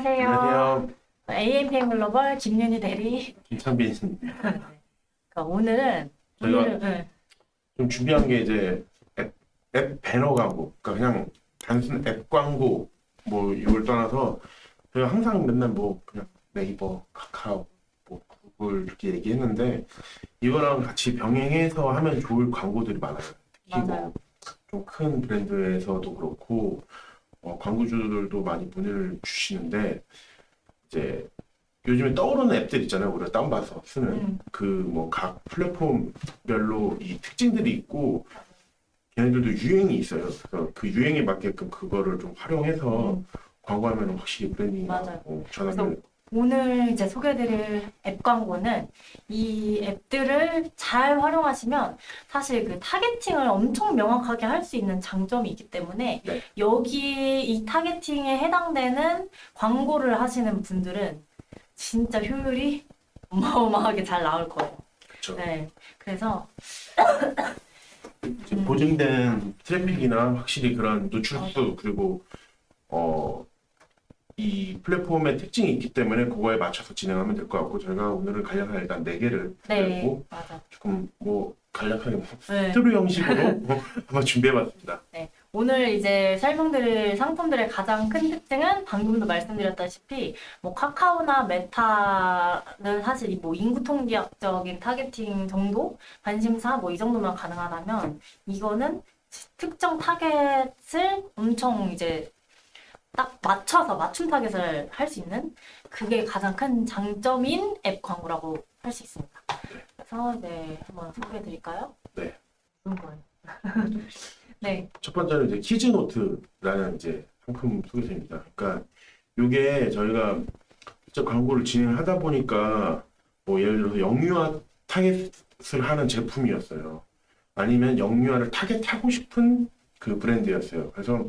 안녕하세요. 안녕하세요. AMPM 글로벌 김윤희 대리. 김창빈입니다. 그러니까 오늘은 저희가 네. 좀 준비한 게 이제 앱 배너 광고, 그러니까 그냥 단순 앱 광고 뭐 이걸 떠나서 저희가 항상 맨날 뭐 그냥 네이버, 카카오, 뭐 구글 이렇게 얘기했는데 이거랑 같이 병행해서 하면 좋을 광고들이 많아요. 특히 맞아요. 뭐 좀 큰 브랜드에서도 그렇고 광고주들도 많이 문의를 주시는데 이제 요즘에 떠오르는 앱들 있잖아요. 우리가 다운받아서 쓰는 그 뭐 각 플랫폼별로 이 특징들이 있고 걔네들도 유행이 있어요. 그래서 그 유행에 맞게끔 그거를 좀 활용해서 광고하면 확실히 브랜딩이 맞아요. 나고 그래서 전환을 오늘 이제 소개해드릴 앱 광고는 이 앱들을 잘 활용하시면 사실 그 타겟팅을 엄청 명확하게 할 수 있는 장점이 있기 때문에 네. 여기 이 타겟팅에 해당되는 광고를 하시는 분들은 진짜 효율이 어마어마하게 잘 나올 거예요. 그렇죠. 네. 그래서 보증된 트래픽이나 확실히 그런 노출수 그리고 이 플랫폼의 특징이 있기 때문에 그거에 맞춰서 진행하면 될 것 같고 저희가 오늘은 간략하게 일단 4개를 네, 준비했고 맞아. 조금 뭐 간략하게 네. 스토리 형식으로 한번 준비해봤습니다. 네. 오늘 이제 설명드릴 상품들의 가장 큰 특징은 방금도 말씀드렸다시피 뭐 카카오나 메타는 사실 뭐 인구 통계학적인 타겟팅 정도 관심사 뭐 이 정도만 가능하다면 이거는 특정 타겟을 엄청 이제 딱 맞춰서 맞춤 타겟을 할 수 있는 그게 가장 큰 장점인 앱 광고라고 할 수 있습니다. 그래서 이제 한번 소개해 드릴까요? 네. 무슨 거예요? 네. 첫 번째는 이제 키즈노트라는 이제 상품 소개서입니다. 그러니까 이게 저희가 직접 광고를 진행하다 보니까 뭐 예를 들어서 영유아 타겟을 하는 제품이었어요. 아니면 영유아를 타겟하고 싶은 그 브랜드였어요. 그래서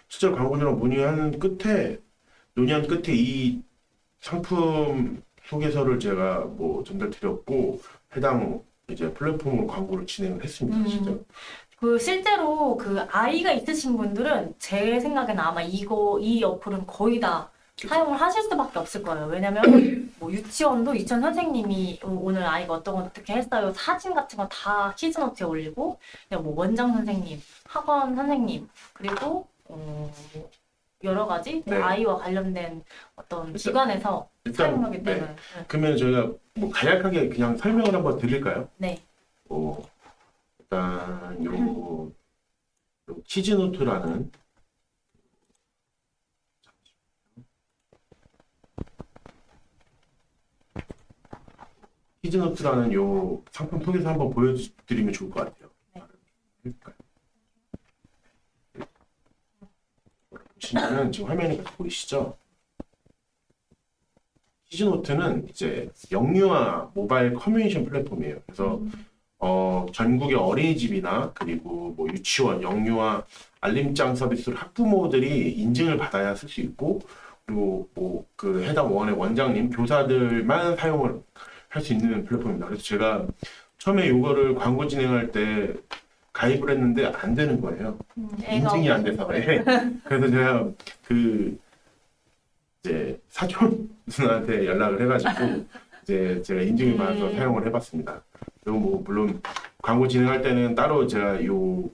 실제로 광고주랑 논의한 끝에 이 상품 소개서를 제가 뭐 전달드렸고 해당 이제 플랫폼으로 광고를 진행을 했습니다. 진짜. 그 실제로 그 아이가 있으신 분들은 제 생각에는 아마 이 어플은 거의 다 사용을 하실 수밖에 없을 거예요. 왜냐면 뭐 유치원도 유치원 선생님이 오늘 아이가 어떻게 했어요 사진 같은 거 다 키즈노트에 올리고 그냥 뭐 원장 선생님, 학원 선생님 그리고 여러 가지 네. 아이와 관련된 어떤 기관에서 사용하기 네. 때문에 그러면 저희가 뭐 간략하게 그냥 설명을 한번 드릴까요? 네. 일단 요 키즈노트라는 요 상품 소개서 한번 보여드리면 좋을 것 같아요. 해볼까요? 보시면은 지금 화면이 같이 보이시죠? 키즈노트는 이제 영유아 모바일 커뮤니케이션 플랫폼이에요. 그래서 전국의 어린이집이나 그리고 뭐 유치원, 영유아 알림장 서비스를 학부모들이 인증을 받아야 쓸 수 있고 그리고 뭐 그 해당 원의 원장님, 교사들만 사용을 할 수 있는 플랫폼입니다. 그래서 제가 처음에 이거를 광고 진행할 때 가입을 했는데 안 되는 거예요. 인증이 안 돼서. 네. 그래서 제가 그 이제 사촌 누나한테 연락을 해가지고 이제 제가 인증을 받아서 사용을 해봤습니다. 그리고 뭐 물론 광고 진행할 때는 따로 제가 뭐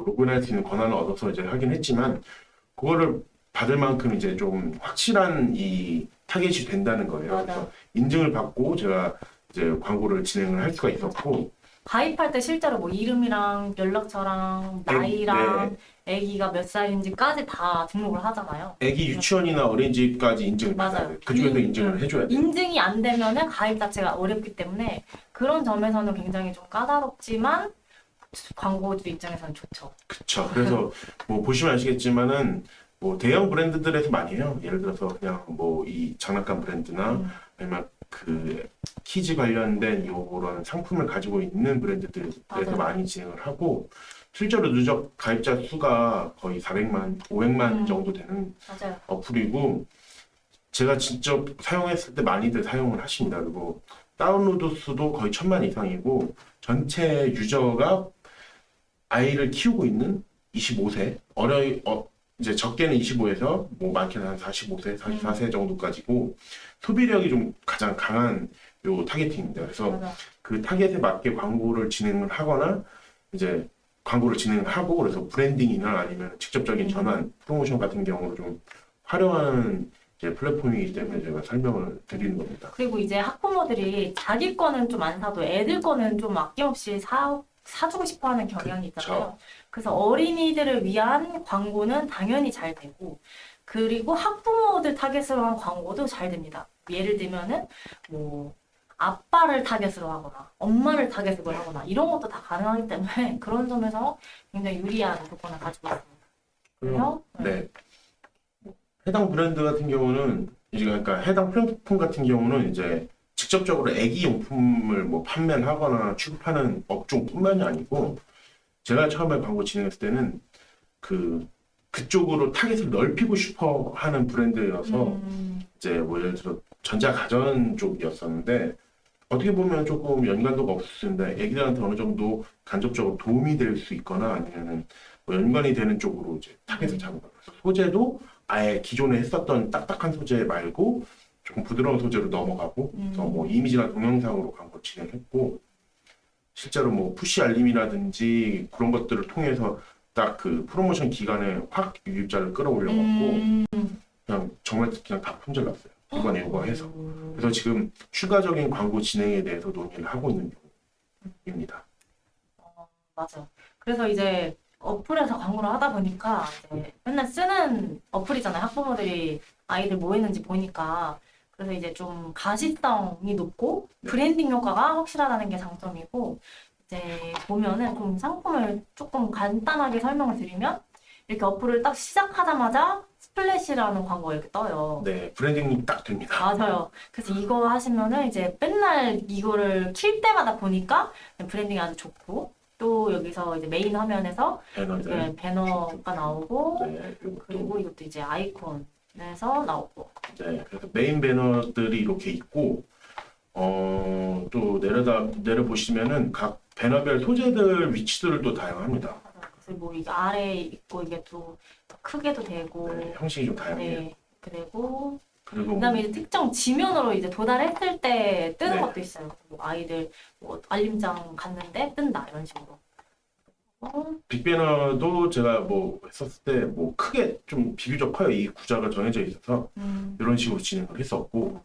로그인할 수 있는 권한을 얻어서 이제 하긴 했지만 그거를 받을 만큼 이제 좀 확실한 이 타겟이 된다는 거예요. 맞아. 그래서 인증을 받고 제가 이제 광고를 진행을 할 수가 있었고 가입할 때 실제로 뭐 이름이랑 연락처랑 나이랑 아기가 몇 살인지까지 다 등록을 하잖아요. 애기 유치원이나 어린이집까지 인증을 맞아요. 받아야 돼요. 그중에서 인증을 해줘야 돼요. 인증이 안 되면은 가입 자체가 어렵기 때문에 그런 점에서는 굉장히 좀 까다롭지만 광고주 입장에서는 좋죠. 그쵸. 그래서 뭐 보시면 아시겠지만은 뭐 대형 브랜드들에서 많이 해요. 예를 들어서 그냥 뭐 이 장난감 브랜드나 아니면 그 키즈 관련된 요런 상품을 가지고 있는 브랜드들에서 맞아요. 많이 진행을 하고 실제로 누적 가입자 수가 거의 400만, 500만 정도 되는 맞아요. 어플이고 제가 직접 사용했을 때 많이들 사용을 하십니다. 그리고 다운로드 수도 거의 1000만 이상이고 전체 유저가 아이를 키우고 있는 25세 이제 적게는 25에서 뭐 많게는 한 45세, 44세 정도까지고 소비력이 좀 가장 강한 요 타겟팅입니다. 그래서 맞아. 그 타겟에 맞게 광고를 진행을 하거나 이제 광고를 진행을 하고 그래서 브랜딩이나 아니면 직접적인 전환, 프로모션 같은 경우로 좀 활용하는 이제 플랫폼이기 때문에 제가 설명을 드리는 겁니다. 그리고 이제 학부모들이 자기 거는 좀 안 사도 애들 거는 좀 아낌없이 사주고 싶어 하는 경향이 있잖아요. 그래서 어린이들을 위한 광고는 당연히 잘 되고, 그리고 학부모들 타겟으로 한 광고도 잘 됩니다. 예를 들면은, 뭐, 아빠를 타겟으로 하거나, 엄마를 타겟으로 하거나, 이런 것도 다 가능하기 때문에 그런 점에서 굉장히 유리한 조건을 가지고 있습니다. 그래서, 네. 해당 브랜드 같은 경우는 이제 그러니까 해당 플랫폼 같은 경우는 이제 직접적으로 애기 용품을 뭐 판매하거나 취급하는 업종뿐만이 아니고 제가 처음에 광고 진행했을 때는 그쪽으로 타겟을 넓히고 싶어 하는 브랜드여서 이제 뭐 예를 들어 전자가전 쪽이었었는데 어떻게 보면 조금 연관도가 없었습니다. 애기들한테 어느 정도 간접적으로 도움이 될 수 있거나 아니면은 뭐 연관이 되는 쪽으로 이제 타겟을 잡은 거예요. 그래서 소재도 아예 기존에 했었던 딱딱한 소재 말고 조금 부드러운 소재로 넘어가고 그래서 뭐 이미지나 동영상으로 광고 진행했고 실제로 뭐 푸시 알림이라든지 그런 것들을 통해서 딱 그 프로모션 기간에 확 유입자를 끌어올려갖고 그냥 정말 그냥 다 품절났어요. 이번에 요거해서 그래서 지금 추가적인 광고 진행에 대해서 논의를 하고 있는 중입니다. 맞아요. 그래서 이제 어플에서 광고를 하다 보니까 이제 맨날 쓰는 어플이잖아요. 학부모들이 아이들 뭐 했는지 보니까. 그래서 이제 좀 가시성이 높고 브랜딩 효과가 확실하다는 게 장점이고, 이제 보면은 좀 상품을 조금 간단하게 설명을 드리면 이렇게 어플을 딱 시작하자마자 스플래시라는 광고가 이렇게 떠요. 네, 브랜딩이 딱 됩니다. 맞아요. 그래서 이거 하시면은 이제 맨날 이거를 킬 때마다 보니까 브랜딩이 아주 좋고, 또 여기서 이제 메인 화면에서 배너들. 이렇게 배너가 나오고, 네, 그리고 이것도 이제 아이콘에서 나오고. 네, 그래서 메인 배너들이 이렇게 있고, 또 내려보시면은 각 배너별 소재들 위치들을 또 다양합니다. 그래서 뭐 이게 아래에 있고 이게 또 크게도 되고. 네, 형식이 좀 다양해요. 네. 그리고 그리고 그다음에 이제 특정 지면으로 이제 도달했을 때 뜨는 네. 것도 있어요. 뭐 아이들 뭐 알림장 갔는데 뜬다 이런 식으로. 빅배너도 제가 뭐 했었을 때 뭐 크게 좀 비교적 커요. 이 구자가 정해져 있어서 이런 식으로 진행을 했었고,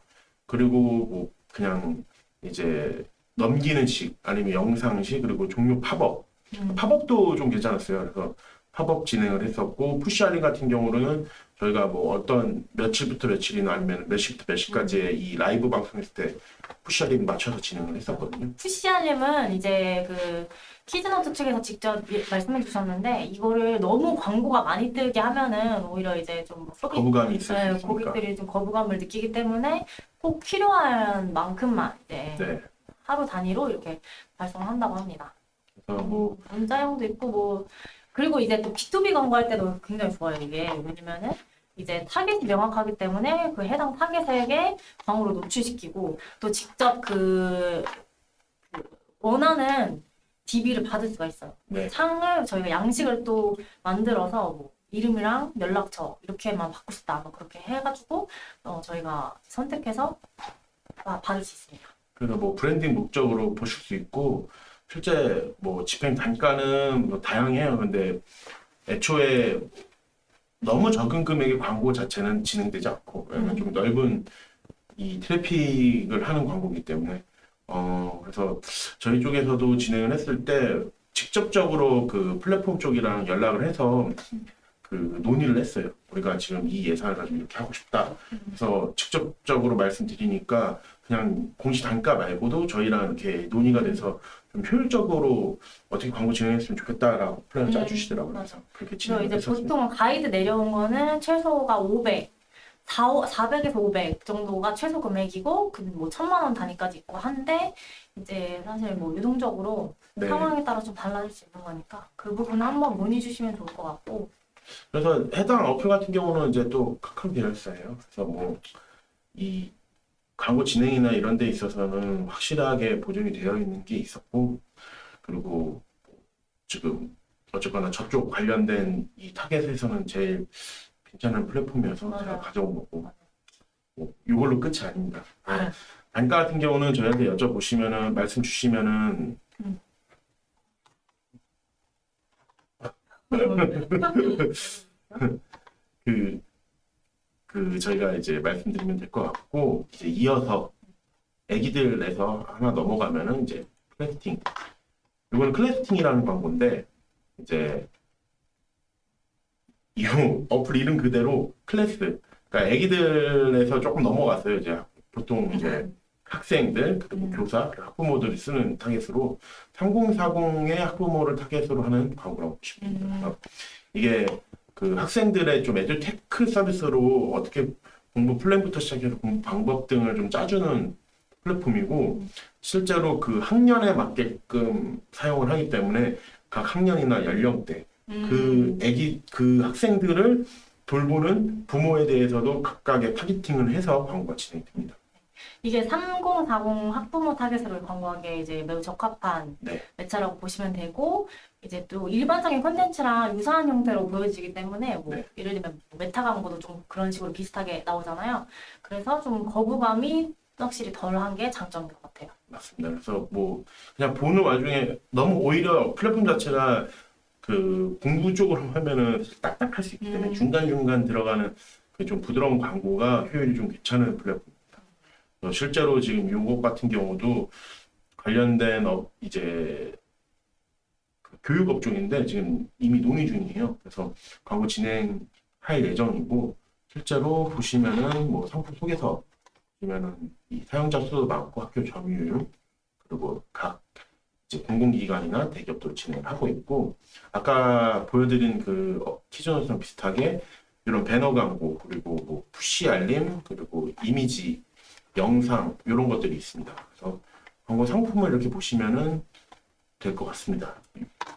그리고 뭐 그냥 이제 넘기는 식 아니면 영상식 그리고 종료 팝업. 팝업도 좀 괜찮았어요. 그래서 팝업 진행을 했었고 푸시 알림 같은 경우는 저희가 뭐 어떤 며칠부터 며칠이나 아니면 몇 시부터 몇 시까지의 이 라이브 방송했을 때 푸시 알림 맞춰서 진행을 했었거든요. 푸시 알림은 이제 그 키즈노트 측에서 직접 말씀해 주셨는데, 이거를 너무 광고가 많이 뜨게 하면은 오히려 이제 좀 거부감이 있을 수 네, 있으니까. 고객들이 좀 거부감을 느끼기 때문에 꼭 필요한 만큼만 이제 네. 하루 단위로 이렇게 발송한다고 합니다. 그래서 뭐 문자형도 있고 뭐, 그리고 이제 또 B2B 광고할 때도 굉장히 좋아요 이게. 왜냐면은 이제 타겟이 명확하기 때문에 그 해당 타겟에게 광고를 노출시키고, 또 직접 그 원하는 DB를 받을 수가 있어요. 네. 창을 저희가 양식을 또 만들어서 뭐 이름이랑 연락처 이렇게만 받고 싶다 뭐 그렇게 해가지고 저희가 선택해서 받을 수 있습니다. 그래서 뭐 브랜딩 목적으로 보실 수 있고 실제 뭐 집행 단가는 뭐 다양해요. 근데 애초에 너무 적은 금액의 광고 자체는 진행되지 않고 왜냐면 좀 넓은 이 트래픽을 하는 광고이기 때문에 그래서 저희 쪽에서도 진행을 했을 때 직접적으로 그 플랫폼 쪽이랑 연락을 해서 그 논의를 했어요. 우리가 지금 이 예산을 가지고 이렇게 하고 싶다. 그래서 직접적으로 말씀드리니까 그냥 공시 단가 말고도 저희랑 이렇게 논의가 돼서 좀 효율적으로 어떻게 광고 진행했으면 좋겠다라고 플랜을 짜주시더라고요. 그래서 그렇게 그래서 진행을 이제 했었습니다. 보통은 가이드 내려온 거는 최소가 500, 400에서 500 정도가 최소 금액이고, 뭐 1000만 원 단위까지 있고 한데, 이제 사실 뭐 유동적으로 네. 상황에 따라 좀 달라질 수 있는 거니까 그 부분은 한번 문의 주시면 좋을 것 같고. 그래서 해당 어플 같은 경우는 이제 또 카카오 계열사예요. 그래서 뭐 이 광고 진행이나 이런 데 있어서는 확실하게 보존이 되어 있는 게 있었고, 그리고 지금 어쨌거나 저쪽 관련된 이 타겟에서는 제일 괜찮은 플랫폼이어서 제가 맞아요. 가져온 거고 뭐 이걸로 끝이 아닙니다. 단가 같은 경우는 저희한테 여쭤보시면은 말씀 주시면은 그, 저희가 이제 말씀드리면 될 것 같고 이제 이어서 애기들에서 하나 넘어가면은 이제 클래스팅. 이거는 클래스팅이라는 광고인데 이제 이 어플 이름 그대로 클래스. 그러니까 애기들에서 조금 넘어갔어요. 이제 보통 이제 학생들 그리고 교사, 학부모들이 쓰는 타겟으로 3040의 학부모를 타겟으로 하는 광고라고 보시면 됩니다. 그래서 이게 그 학생들의 좀 에듀테크 서비스로 어떻게 공부 플랜부터 시작해서 공부 방법 등을 좀 짜주는 플랫폼이고 실제로 그 학년에 맞게끔 사용을 하기 때문에 각 학년이나 연령대 그 학생들을 돌보는 부모에 대해서도 각각의 타겟팅을 해서 광고가 진행됩니다. 이게 3040 학부모 타겟으로 광고하기에 이제 매우 적합한 네. 매체라고 보시면 되고, 이제 또 일반적인 콘텐츠랑 유사한 형태로 보여지기 때문에 뭐 네. 예를 들면 메타 광고도 좀 그런 식으로 비슷하게 나오잖아요. 그래서 좀 거부감이 확실히 덜한 게 장점인 것 같아요. 맞습니다. 그래서 뭐 그냥 보는 와중에 너무 오히려 플랫폼 자체가 그 공부 쪽으로 하면은 딱딱할 수 있기 때문에 중간중간 들어가는 그 좀 부드러운 광고가 효율이 좀 괜찮은 플랫폼입니다. 실제로 지금 요거 같은 경우도 관련된 이제 그 교육 업종인데 지금 이미 논의 중이에요. 그래서 광고 진행할 예정이고 실제로 보시면은 뭐 상품 소개서 보면은 이 사용자 수도 많고 학교 점유율 그리고 각 이제 공공기관이나 대기업도 진행을 하고 있고 아까 보여드린 그 키즈노트랑 비슷하게 이런 배너 광고 그리고 뭐 푸시 알림 그리고 이미지 영상 이런 것들이 있습니다. 그래서 광고 상품을 이렇게 보시면은 될 것 같습니다.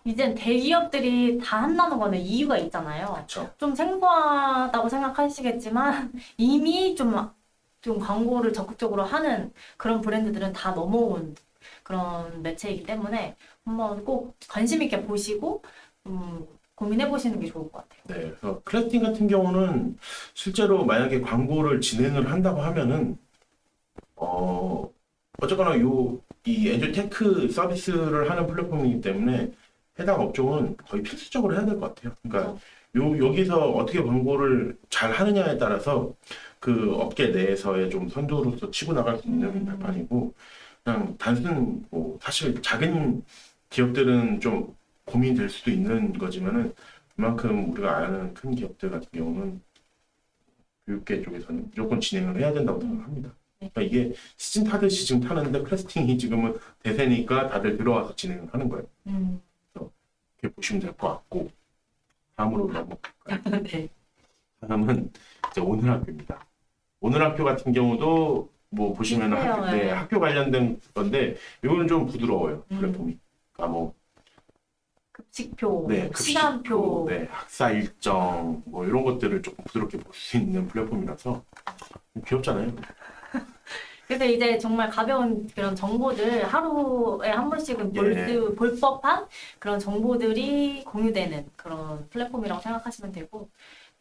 이젠 대기업들이 다 한다는 거는 이유가 있잖아요. 그렇죠. 좀 생소하다고 생각하시겠지만 이미 좀 광고를 적극적으로 하는 그런 브랜드들은 다 넘어온 그런 매체이기 때문에 한번 꼭 관심 있게 보시고 고민해 보시는 게 좋을 것 같아요. 네, 그래서 클래스팅 같은 경우는 실제로 만약에 광고를 진행을 한다고 하면은 어쨌거나 이 에듀테크 서비스를 하는 플랫폼이기 때문에 해당 업종은 거의 필수적으로 해야 될 것 같아요. 그러니까 여기서 어떻게 광고를 잘 하느냐에 따라서 그 업계 내에서의 좀 선두로서 치고 나갈 수 있는 발판이고 그냥 단순 뭐 사실 작은 기업들은 좀 고민이 될 수도 있는 거지만은 그만큼 우리가 아는 큰 기업들 같은 경우는 교육계 쪽에서는 무조건 진행을 해야 된다고 생각합니다. 그러니까 이게 시즌 타듯이 지금 타는데 클래스팅이 지금은 대세니까 다들 들어와서 진행을 하는 거예요. 이렇게 보시면 될 것 같고 다음으로 넘어갈까요? 네. 다음은 이제 오늘 학교입니다. 오늘 학교 같은 경우도 뭐 보시면 비슷해요, 학교 관련된 건데 이거는 좀 부드러워요 플랫폼이. 그러니까 뭐 급식표, 네, 시간표. 네, 학사 일정 뭐 이런 것들을 조금 부드럽게 볼 수 있는 플랫폼이라서 귀엽잖아요. 그래서 이제 정말 가벼운 그런 정보들 하루에 한 번씩은 볼 법한 그런 정보들이 공유되는 그런 플랫폼이라고 생각하시면 되고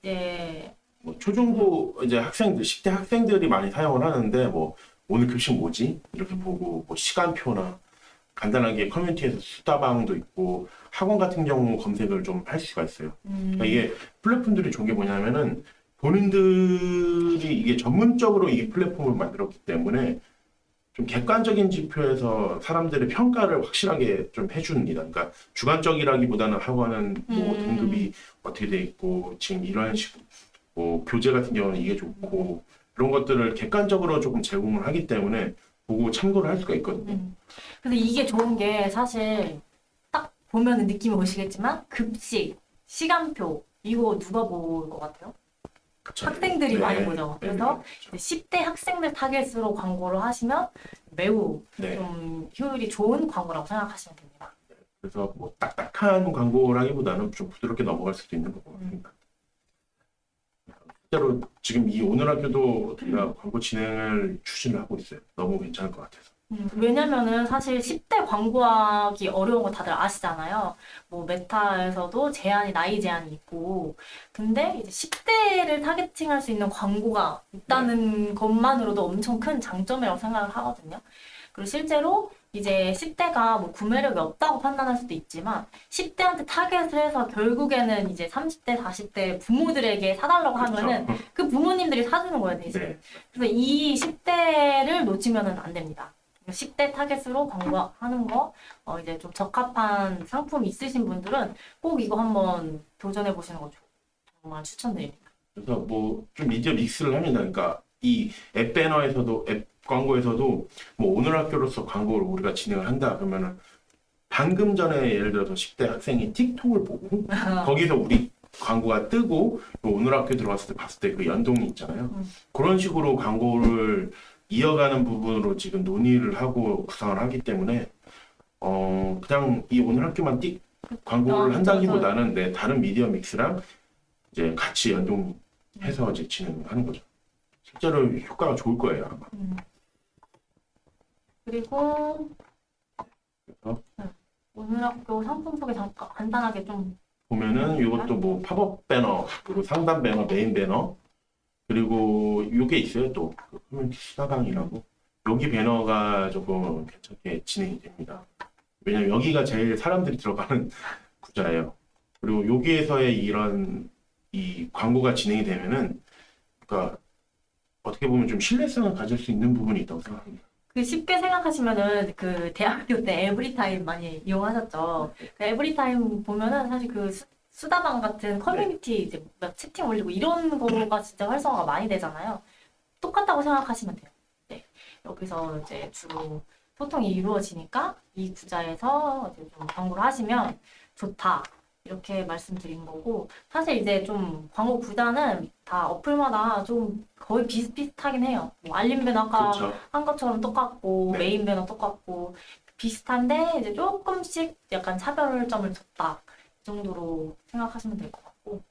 이제 뭐 초중고 이제 학생들 10대 학생들이 많이 사용을 하는데 뭐 오늘 급식 뭐지 이렇게 보고 뭐 시간표나 간단하게 커뮤니티에서 수다방도 있고 학원 같은 경우 검색을 좀 할 수가 있어요. 그러니까 이게 플랫폼들이 좋은 게 뭐냐면은 본인들이 이게 전문적으로 이 플랫폼을 만들었기 때문에 좀 객관적인 지표에서 사람들의 평가를 확실하게 좀 해줍니다. 그러니까 주관적이라기보다는 학원은 뭐 등급이 어떻게 돼 있고 지금 이런 식으로 뭐 교재 같은 경우는 이게 좋고 이런 것들을 객관적으로 조금 제공을 하기 때문에 보고 참고를 할 수가 있거든요. 근데 이게 좋은 게 사실 딱 보면 느낌이 오시겠지만 급식, 시간표 이거 누가 볼 것 같아요? 그쵸? 학생들이 많이 보죠. 그래서 그렇죠. 10대 학생들 타겟으로 광고를 하시면 매우 네. 좀 효율이 좋은 광고라고 생각하시면 됩니다. 그래서 뭐 딱딱한 광고라기보다는 좀 부드럽게 넘어갈 수도 있는 것 같습니다. 실제로 지금 이 오늘 학교도 우리가 광고 진행을 추진을 하고 있어요. 너무 괜찮을 것 같아서. 왜냐면은 사실 10대 광고하기 어려운 거 다들 아시잖아요. 뭐 메타에서도 나이 제한이 있고. 근데 이제 10대를 타겟팅할 수 있는 광고가 있다는 것만으로도 엄청 큰 장점이라고 생각을 하거든요. 그리고 실제로 이제 10대가 뭐 구매력이 없다고 판단할 수도 있지만 10대한테 타겟을 해서 결국에는 이제 30대, 40대 부모들에게 사달라고 하면은 그렇죠. 그 부모님들이 사주는 거예요, 대신. 네. 그래서 이 10대를 놓치면은 안 됩니다. 10대 타겟으로 광고하는 거, 이제 좀 적합한 상품 있으신 분들은 꼭 이거 한번 도전해 보시는 거 정말 추천드립니다. 그래서 뭐 좀 미디어 믹스를 합니다. 그러니까 이 앱 배너에서도 앱 광고에서도 뭐 오늘 학교로서 광고를 우리가 진행을 한다 그러면은 방금 전에 예를 들어서 10대 학생이 틱톡을 보고 거기서 우리 광고가 뜨고 오늘 학교 들어갔을 때 봤을 때 그 연동이 있잖아요. 그런 식으로 광고를 이어가는 부분으로 지금 논의를 하고 구상을 하기 때문에 그냥 이 오늘 학교만 광고를 한다기보다는 네, 다른 미디어 믹스랑 이제 같이 연동해서 이제 진행하는 거죠. 실제로 효과가 좋을 거예요 아마. 그리고 그래서 오늘 학교 상품 소개 잠깐 간단하게 좀 보면은 이것도 뭐 팝업 배너, 그리고 상단 배너, 메인 배너, 그리고 이게 있어요 또 커뮤니티 수다방이라고. 여기 배너가 조금 괜찮게 진행이 됩니다. 왜냐면 여기가 제일 사람들이 들어가는 구좌예요. 그리고 여기에서의 이런 이 광고가 진행이 되면은 그러니까 어떻게 보면 좀 신뢰성을 가질 수 있는 부분이 있다고 생각합니다. 그 쉽게 생각하시면은 그 대학교 때 에브리타임 많이 이용하셨죠. 그 에브리타임 보면은 사실 그 수다방 같은 커뮤니티 이제 막 채팅 올리고 이런 거가 진짜 활성화가 많이 되잖아요. 똑같다고 생각하시면 돼요. 네. 여기서 이제 주로 소통이 이루어지니까 이 구좌에서 이제 좀 광고를 하시면 좋다. 이렇게 말씀드린 거고, 사실 이제 좀 광고 구자는 다 어플마다 좀 거의 비슷비슷하긴 해요. 뭐 알림 배너 아까 그렇죠. 한 것처럼 똑같고, 네. 메인 배너 똑같고, 비슷한데 이제 조금씩 약간 차별점을 뒀다. 이 정도로 생각하시면 될 것 같고.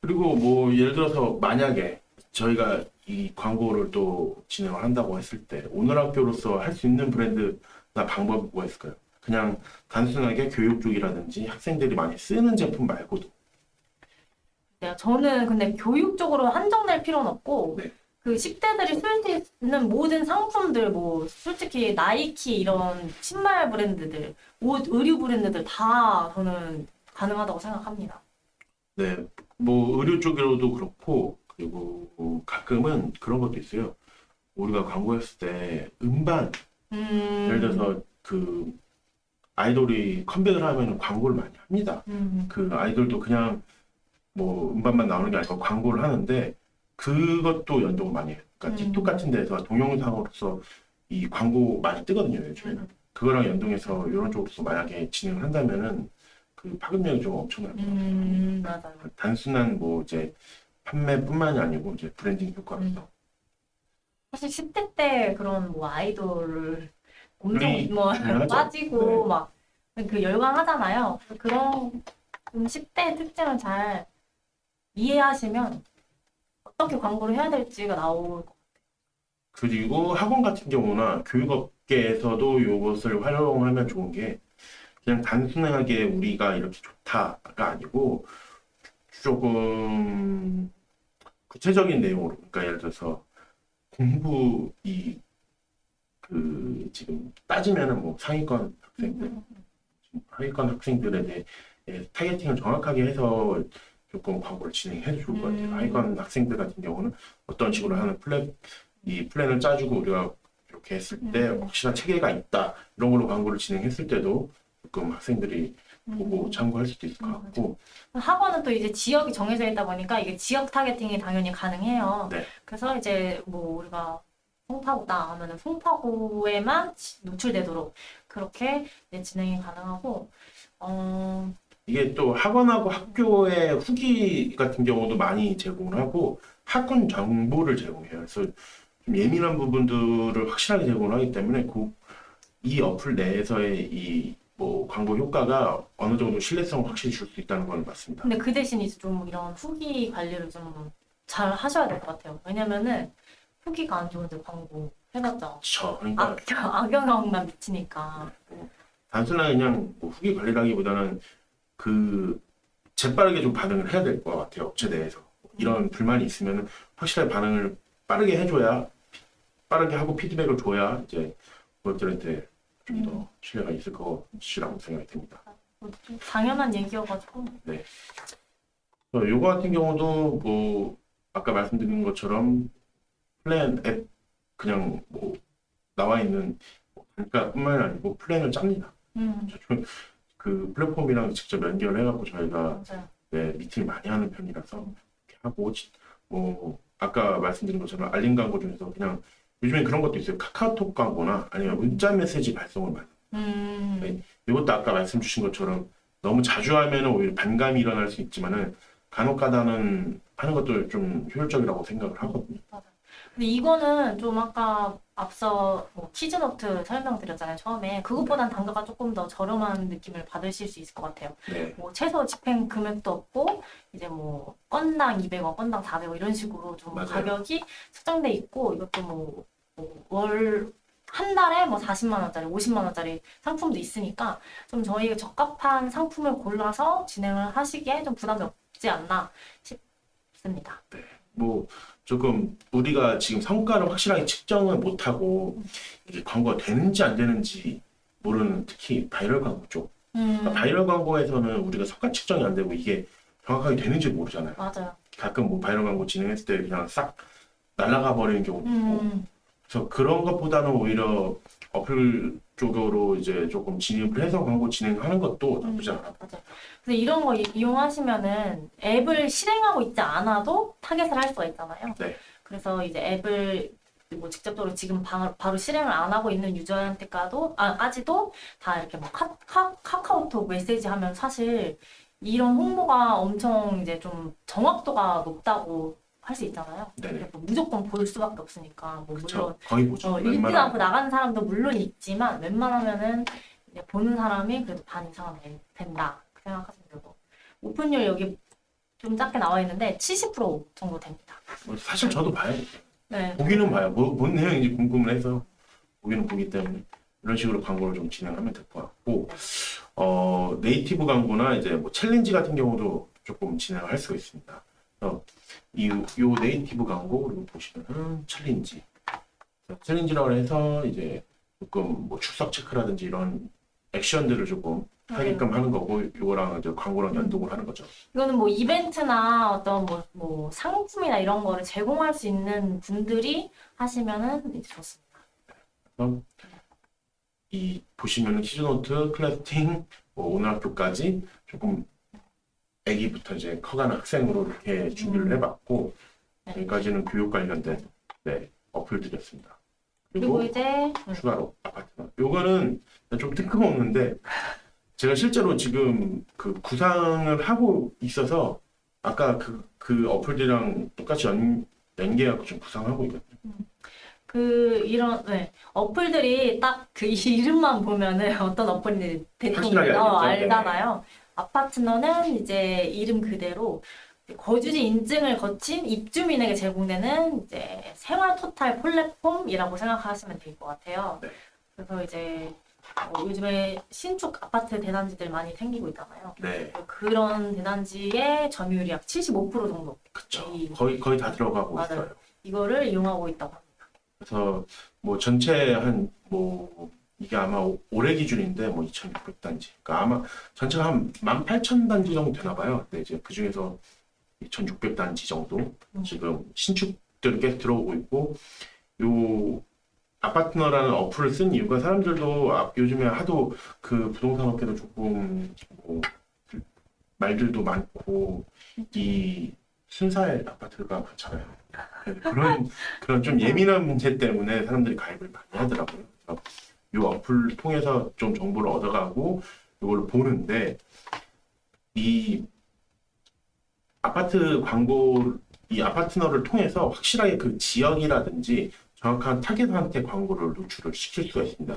그리고 뭐 예를 들어서 만약에 저희가 이 광고를 또 진행을 한다고 했을 때 오늘 학교로서 할 수 있는 브랜드나 방법이 뭐가 있을까요? 그냥 단순하게 교육 쪽이라든지 학생들이 많이 쓰는 제품 말고도. 네, 저는 근데 교육적으로 한정될 필요는 없고, 네. 그 10대들이 쓸 수 있는 모든 상품들, 뭐, 솔직히 나이키 이런 신발 브랜드들, 옷, 의류 브랜드들 다 저는 가능하다고 생각합니다. 네, 뭐 의료 쪽으로도 그렇고 그리고 뭐 가끔은 그런 것도 있어요. 우리가 광고했을 때 음반 예를 들어서 그 아이돌이 컴백을 하면 광고를 많이 합니다. 그 아이돌도 그냥 뭐 음반만 나오는 게 아니고 광고를 하는데 그것도 연동을 많이 해요. 그러니까 틱톡 같은 데서 동영상으로서 이 광고 많이 뜨거든요, 요즘에는. 그거랑 연동해서 이런 쪽으로서 만약에 진행을 한다면은 그 파급력이 좀 엄청납니다. 맞아요. 단순한 뭐 이제 판매뿐만이 아니고 이제 브랜딩 효과로서. 사실 10대 때 그런 뭐 아이돌을 엄청 그게 뭐 중요하죠. 빠지고 네. 막 그 열광하잖아요. 그래서 그런 10대의 특징을 잘 이해하시면 어떻게 광고를 해야 될지가 나올 거. 그리고 학원 같은 경우나 교육업계에서도 이것을 활용하면 좋은 게 그냥 단순하게 우리가 이렇게 좋다가 아니고 조금 구체적인 내용으로, 그러니까 예를 들어서 공부 지금 따지면은 뭐 상위권 학생들, 하위권 학생들에 대해 타겟팅을 정확하게 해서 조금 광고를 진행해도 좋을 것 같아요. 하위권 학생들 같은 경우는 어떤 식으로 하는 이 플랜을 짜주고 우리가 이렇게 했을 때 확실한 체계가 있다. 이런 걸로 광고를 진행했을 때도 조금 학생들이 보고 참고할 수도 있을 것 같고. 학원은 또 이제 지역이 정해져 있다 보니까 이게 지역 타겟팅이 당연히 가능해요. 네. 그래서 이제 뭐 우리가 송파구다 하면은 송파구에만 노출되도록 그렇게 이제 진행이 가능하고, 이게 또 학원하고 학교의 후기 같은 경우도 많이 제공을 하고 학군 정보를 제공해요. 그래서 좀 예민한 부분들을 확실하게 제공을 하기 때문에 이 어플 내에서의 이 뭐 광고 효과가 어느 정도 신뢰성을 확실히 줄 수 있다는 건 맞습니다. 근데 그 대신 이제 좀 이런 후기 관리를 좀 잘 하셔야 될 것 같아요. 왜냐면은 후기가 안 좋은데 광고 해봤죠. 그러니까 악영향만 미치니까. 단순하게 그냥 뭐 후기 관리라기보다는 그 재빠르게 좀 반응을 해야 될 것 같아요. 업체 내에서 이런 불만이 있으면 확실하게 반응을 빠르게 해줘야 빠르게 하고 피드백을 줘야 이제 고객들한테 좀 더 신뢰가 있을 것이라고 생각이 듭니다. 좀 당연한 얘기여가지고. 네. 요거 같은 경우도 뭐 아까 말씀드린 것처럼 플랜 앱 그냥 뭐 나와 있는 단가뿐만 아니고 플랜을 짭니다. 그 플랫폼이랑 직접 연결해갖고 저희가 맞아요. 네, 미팅을 많이 하는 편이라서 이렇게 하고 뭐 아까 말씀드린 것처럼 알림 광고 중에서 그냥 요즘엔 그런 것도 있어요. 카카오톡 광고나 아니면 문자 메시지 발송을 많이. 네, 이것도 아까 말씀 주신 것처럼 너무 자주 하면 오히려 반감이 일어날 수 있지만은 간혹가다는 하는 것도 좀 효율적이라고 생각을 하거든요. 맞아요. 근데 이거는 좀 아까 앞서 뭐 키즈노트 설명드렸잖아요, 처음에. 그것보단 단가가 조금 더 저렴한 느낌을 받으실 수 있을 것 같아요. 네, 뭐 최소 집행 금액도 없고 이제 뭐 건당 200원, 건당 400원 이런 식으로 좀 맞아요. 가격이 책정돼 있고 이것도 월 한 달에 뭐 40만 원짜리, 50만 원짜리 상품도 있으니까 좀 저희가 적합한 상품을 골라서 진행을 하시기에 좀 부담이 없지 않나 싶습니다. 뭐 조금 우리가 지금 성과를 확실하게 측정을 못하고 이게 광고가 되는지 안 되는지 모르는 특히 바이럴 광고 쪽. 그러니까 바이럴 광고에서는 우리가 성과 측정이 안 되고 이게 정확하게 되는지 모르잖아요. 맞아요. 가끔 뭐 바이럴 광고 진행했을 때 그냥 싹 날아가 버리는 경우도 있고. 그래서 그런 것보다는 오히려 어플 쪽으로 이제 조금 진입을 해서 광고 진행하는 것도 나쁘지 않아. 맞아요. 그래서 이런 거 이용하시면은 앱을 실행하고 있지 않아도 타겟을 할 수가 있잖아요. 네. 그래서 이제 앱을 뭐 직접적으로 지금 바로 실행을 안 하고 있는 까지도 다 이렇게 뭐 카카오톡 메시지 하면 사실 이런 홍보가 엄청 이제 좀 정확도가 높다고 할 수 있잖아요. 네네. 그래서 무조건 볼 수밖에 없으니까 뭐 그쵸. 물론 거의 보죠. 읽지도 웬만하면. 않고 나가는 사람도 물론 있지만 웬만하면은 이제 보는 사람이 그래도 반 이상은 된다 생각하시면 되고 오픈율 여기 좀 작게 나와 있는데 70% 정도 됩니다. 사실 저도 봐요. 네. 보기는 봐요. 뭔 내용인지 궁금을 해서 보기는 보기 때문에 이런 식으로 광고를 좀 진행하면 될 것 같고 네이티브 광고나 이제 뭐 챌린지 같은 경우도 조금 진행을 할 수가 있습니다. 그래서 요 네이티브 광고 그리고 보시면은 챌린지라고 해서 이제 조금 뭐 출석 체크라든지 이런 액션들을 조금 하게끔 하는 거고 요거랑 이제 광고랑 연동을 하는 거죠. 이거는 뭐 이벤트나 어떤 뭐 상품이나 이런 거를 제공할 수 있는 분들이 하시면은 이제 좋습니다. 그래서 이 보시면은 키즈노트, 클래스팅, 뭐 오늘 학교까지 조금 아기부터 이제 커가는 학생으로 이렇게 준비를 해봤고 네. 여기까지는 교육 관련된 어플들이었습니다. 그리고 그리고 이제 추가로 아파트너. 요거는 좀 뜬금없는데 제가 실제로 지금 그 구상을 하고 있어서 아까 그 어플들이랑 똑같이 연계하고 좀 구상하고 있거든요. 이런 어플들이 딱 그 이름만 보면은 어떤 어플인지 대충 확실하게 알겠죠? 알잖아요. 아파트너는 이제 이름 그대로 거주지 인증을 거친 입주민에게 제공되는 이제 생활 토탈 플랫폼이라고 생각하시면 될 것 같아요. 네. 그래서 이제 요즘에 신축 아파트 대단지들 많이 생기고 있잖아요. 네, 그런 대단지의 점유율이 약 75% 정도. 그쵸. 이- 거의 다 들어가고 맞아요. 있어요. 이거를 이용하고 있다고 합니다. 그래서 뭐 전체 이게 아마 올해 기준인데 뭐 2,600단지. 그러니까 아마 전체가 한 18,000단지 정도 되나 봐요. 근데 이제 그 중에서 2,600단지 정도 지금 신축들이 계속 들어오고 있고 요 아파트너라는 어플을 쓴 이유가 사람들도 요즘에 하도 그 부동산 업계도 조금 뭐 말들도 많고 이 순살 아파트가 많잖아요. 그런 좀 예민한 문제 때문에 사람들이 가입을 많이 하더라고요. 그래서 이 어플 통해서 좀 정보를 얻어가고 이걸 보는데 이 아파트 광고 이 아파트너를 통해서 확실하게 그 지역이라든지 정확한 타겟한테 광고를 노출을 시킬 수가 있습니다.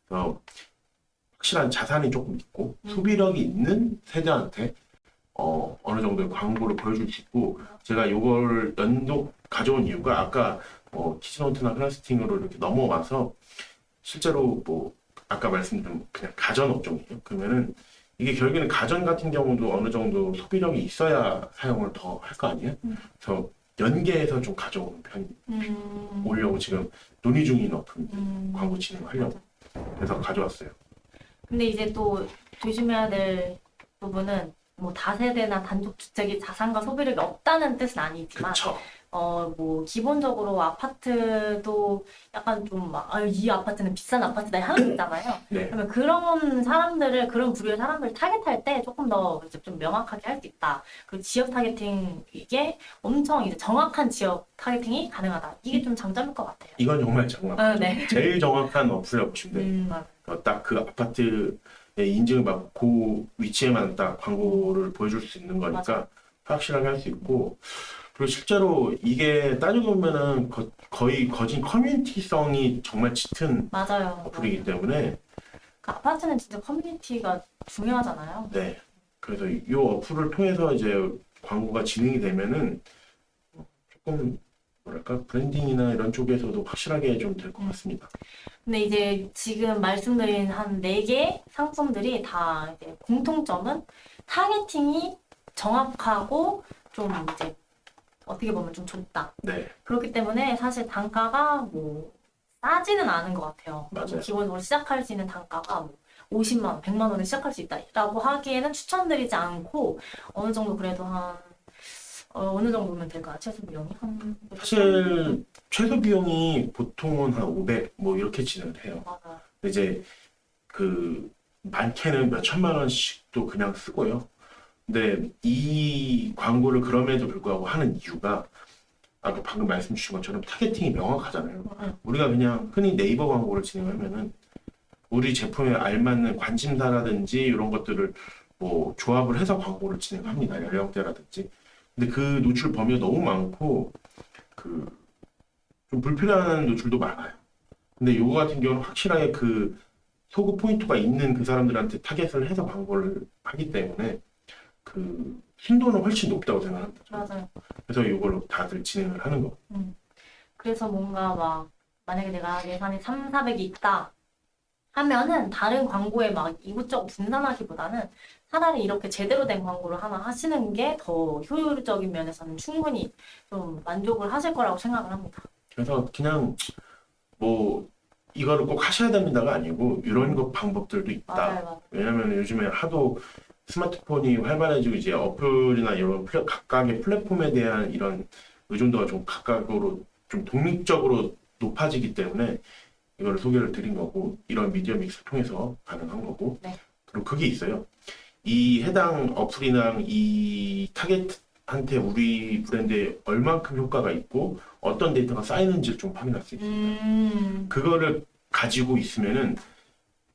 그래서 확실한 자산이 조금 있고 소비력이 있는 세대한테 어느 어느 정도의 광고를 보여줄 수 있고 제가 이걸 연독 가져온 이유가 아까 키즈노트나 클래스팅으로 이렇게 넘어와서 실제로 뭐 아까 말씀드린 그냥 가전 업종이에요. 그러면은 이게 결국에는 가전 같은 경우도 어느 정도 소비력이 있어야 사용을 더 할 거 아니에요? 그래서 연계해서 좀 가져오는 편이 오려고 지금 논의 중인 어플 광고 진행하려고 그래서 가져왔어요. 근데 이제 또 조심해야 될 부분은 뭐 다세대나 단독 주택이 자산과 소비력이 없다는 뜻은 아니지만 그쵸? 뭐 기본적으로 아파트도 약간 좀 막 이 아파트는 비싼 아파트다 하는 게 있잖아요. 네. 그러면 그런 사람들을 그런 부류의 사람들을 타겟할 때 조금 더 이제 좀 명확하게 할 수 있다. 그 지역 타겟팅 이게 엄청 이제 정확한 지역 타겟팅이 가능하다. 이게 좀 장점일 것 같아요. 이건 정말 정확. 네. 제일 정확한 어플이라고 보시면 돼요. 맞아요. 딱 그 아파트의 인증을 받고 그 위치에만 딱 광고를 보여줄 수 있는 거니까 맞아. 확실하게 할 수 있고 그리고 실제로 이게 따지고 보면은 거의 거진 커뮤니티성이 정말 짙은 맞아요. 어플이기 때문에 그 아파트는 진짜 커뮤니티가 중요하잖아요. 네. 그래서 이 어플을 통해서 이제 광고가 진행이 되면은 조금 뭐랄까 브랜딩이나 이런 쪽에서도 확실하게 좀 될 것 같습니다. 근데 이제 지금 말씀드린 한 4개 상품들이 다 이제 공통점은 타겟팅이 정확하고 좀 이제 어떻게 보면 좀 좋다. 네. 그렇기 때문에 사실 단가가 뭐 싸지는 않은 것 같아요. 맞아요. 기본적으로 시작할 수 있는 단가가 뭐 50만 원, 100만 원에 시작할 수 있다라고 하기에는 추천드리지 않고 어느 정도 그래도 한 어느 정도면 될까요? 최소 비용이 한 사실 최소 비용이 보통은 한 500 뭐 이렇게 진행을 해요. 맞아요. 근데 이제 그 많게는 몇 천만 원씩도 그냥 쓰고요. 근데 이 광고를 그럼에도 불구하고 하는 이유가 아까 방금 말씀 주신 것처럼 타겟팅이 명확하잖아요. 우리가 그냥 흔히 네이버 광고를 진행하면은 우리 제품에 알맞는 관심사라든지 이런 것들을 뭐 조합을 해서 광고를 진행합니다. 연령대라든지. 근데 그 노출 범위가 너무 많고 그 좀 불필요한 노출도 많아요. 근데 요거 같은 경우는 확실하게 그 소구 포인트가 있는 그 사람들한테 타겟을 해서 광고를 하기 때문에 그 순도는 훨씬 높다고 생각합니다. 저는. 맞아요. 그래서 이걸로 다들 진행을 하는 거. 그래서 뭔가 막 만약에 내가 예산이 3, 400이 있다 하면은 다른 광고에 막 이것저것 분산하기보다는 차라리 이렇게 제대로 된 광고를 하나 하시는 게 더 효율적인 면에서는 충분히 좀 만족을 하실 거라고 생각을 합니다. 그래서 그냥 뭐 이거를 꼭 하셔야 됩니다가 아니고 이런 거 방법들도 있다. 맞아요. 왜냐면 요즘에 하도 스마트폰이 활발해지고 이제 어플이나 이런 각각의 플랫폼에 대한 이런 의존도가 좀 각각으로 좀 독립적으로 높아지기 때문에 이걸 소개를 드린 거고 이런 미디어 믹스를 통해서 가능한 거고 네. 그리고 그게 있어요. 이 해당 어플이랑 이 타겟한테 우리 브랜드에 얼만큼 효과가 있고 어떤 데이터가 쌓이는지를 좀 확인할 수 있습니다. 그거를 가지고 있으면은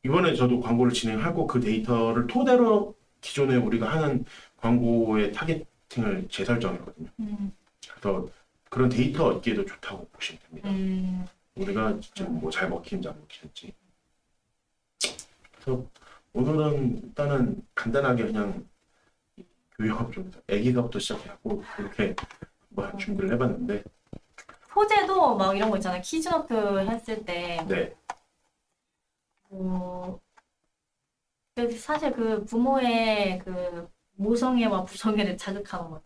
이번에 저도 광고를 진행하고 그 데이터를 토대로 기존에 우리가 하는 광고의 타겟팅을 재설정했거든요. 그래서 그런 데이터 얻기에도 좋다고 보시면 됩니다. 우리가 지금 뭐 잘 먹히는지 안 먹히는지. 그래서 오늘은 일단은 간단하게 그냥 교육업 쪽에서 애기가부터 시작하고 이렇게 뭐 준비를 해봤는데 소재도 막 이런 거 있잖아요. 키즈노트 했을 때 네. 근데 사실 그 부모의 그 모성애와 부성애를 자극하는 거죠.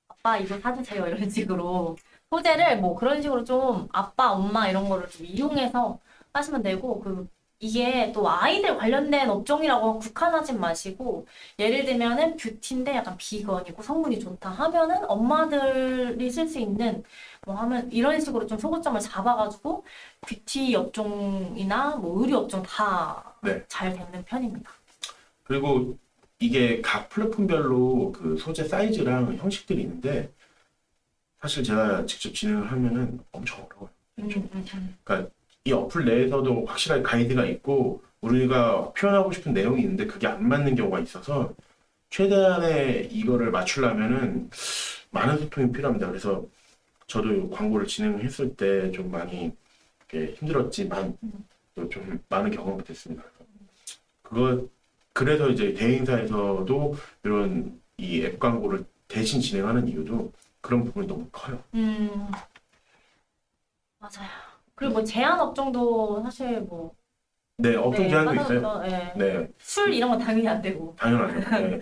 아빠 이거 사주세요 이런 식으로 소재를 뭐 그런 식으로 좀 아빠, 엄마 이런 거를 좀 이용해서 하시면 되고 이게 또 아이들 관련된 업종이라고 국한하지 마시고 예를 들면은 뷰티인데 약간 비건이고 성분이 좋다 하면은 엄마들이 쓸 수 있는 뭐 하면 이런 식으로 좀 소구점을 잡아가지고 뷰티 업종이나 뭐 의류 업종 다 잘 되는 편입니다. 그리고 이게 각 플랫폼별로 그 소재 사이즈랑 형식들이 있는데 사실 제가 직접 진행을 하면은 엄청 어려워요. 그러니까 이 어플 내에서도 확실하게 가이드가 있고 우리가 표현하고 싶은 내용이 있는데 그게 안 맞는 경우가 있어서 최대한의 이거를 맞추려면은 많은 소통이 필요합니다. 그래서 저도 광고를 진행했을 때 좀 많이 힘들었지만 또 좀 많은 경험이 됐습니다. 그래서 이제 대행사에서도 이런 이 앱 광고를 대신 진행하는 이유도 그런 부분이 너무 커요. 맞아요. 그리고 뭐 제한 업종도 사실 뭐 네, 업종 제한도 있어요. 까다롭죠. 예. 네, 술 이런 건 당연히 안 되고. 당연하죠. 네.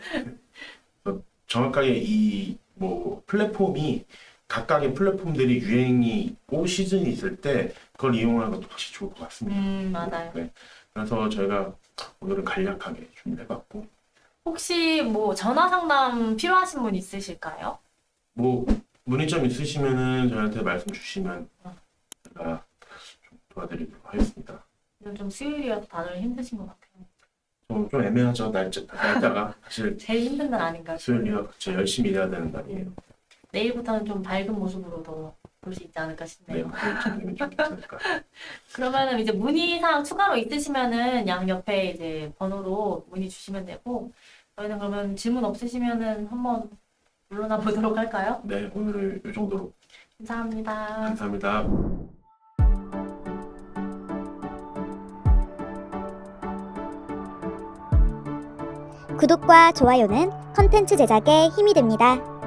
그래서 정확하게 이 뭐 플랫폼이 각각의 플랫폼들이 유행이 있고 시즌이 있을 때 그걸 이용하는 것도 확실히 좋을 것 같습니다. 맞아요. 네. 그래서 저희가 오늘은 간략하게 준비해봤고 혹시 뭐 전화 상담 필요하신 분 있으실까요? 뭐 문의점 있으시면은 저희한테 말씀 주시면 제가 좀 도와드리도록 하겠습니다. 요즘 좀 수요일이라서 다들 힘드신 것 같아요. 좀 애매하죠. 날짜가 사실 제일 힘든 날 아닌가 싶어요. 수요일이라 그쵸. 열심히 일해야 되는 날이에요. 내일부터는 좀 밝은 모습으로 더 볼 수 있지 않을까 네, 싶네요. 그럴 정도면 좀 괜찮을까. 그러면은 이제 문의사항 추가로 있으시면은 양 옆에 이제 번호로 문의 주시면 되고, 저희는 그러면 질문 없으시면은 한번 물러나 보도록 할까요? 네, 오늘은 이 정도로 감사합니다. 감사합니다. 구독과 좋아요는 컨텐츠 제작에 힘이 됩니다.